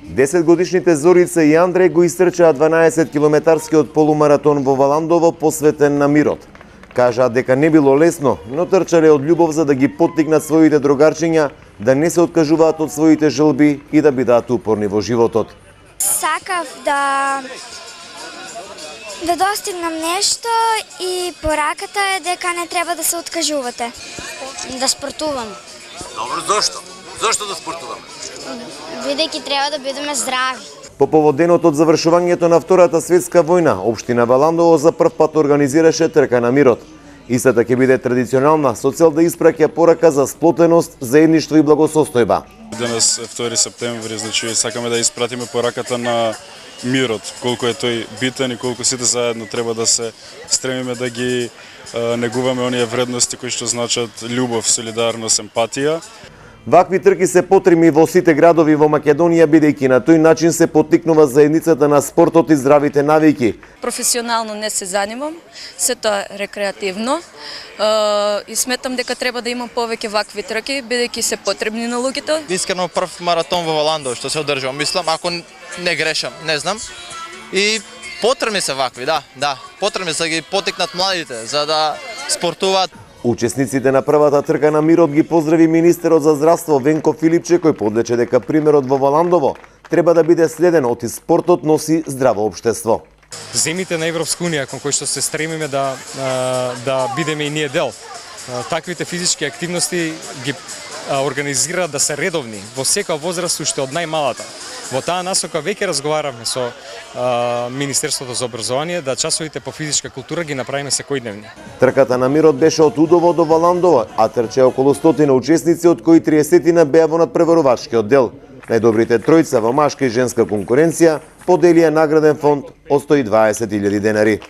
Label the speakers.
Speaker 1: 10-годишните Зорица и Андреј го истрчаа 12-километарскиот полумаратон во Валандово посветен на мирот. Кажаат дека не било лесно, но трчале од љубов за да ги поттикнат своите другарчиња да не се откажуваат од своите желби и да бидат упорни во животот.
Speaker 2: Сакав да достигнам нешто и пораката е дека не треба да се откажувате. Да спортувам.
Speaker 3: Добро, зошто? Зошто да спортуваме?
Speaker 2: Бидејќи треба да бидеме здрави.
Speaker 1: По повод денот од завршувањето на Втората светска војна, општина Валандово за прв пат организираше трка на мирот. Истата ќе биде традиционална, со цел да испраќа порака за сплотеност, заедништво и благосостојба.
Speaker 4: Денес е 2 септември, значи сакаме да испратиме пораката на мирот, колку е тој битен и колку сите заедно треба да се стремиме да ги негуваме оние вредности кои што значат љубов, солидарност, емпатија.
Speaker 1: Вакви трки се потребни во сите градови во Македонија, бидејќи на тој начин се поттикнува заедницата на спортот и здравите навики.
Speaker 5: Професионално не се занимам, сето е рекреативно и сметам дека треба да има повеќе вакви трки, бидејќи се потребни на луѓето.
Speaker 6: Искрено прв маратон во Валандово што се одржал, мислам, ако не грешам, не знам. И потребни се вакви, да. Потребни се да ги поттикнат младите за да спортуваат.
Speaker 1: Учесниците на првата трка на мирот ги поздрави министерот за здравство Венко Филипче, кој подлече дека примерот во Валандово треба да биде следен, оти спортот носи здраво општество.
Speaker 7: Земите на Европска унија кон кои што се стремиме да бидеме и ние дел. Таквите физички активности ги организираат да се редовни во секоја возраст, уште од најмалата. Во таа насока веќе разговаравме со Министерството за образование да часовите по физичка култура ги направиме секојдневни.
Speaker 1: Трката на мирот беше од Удово до Валандово, а трче околу 100 учесници, од кои 30 беа во надпреварувачкиот дел. Најдобрите тројца во машка и женска конкуренција поделија награден фонд од 120.000 денари.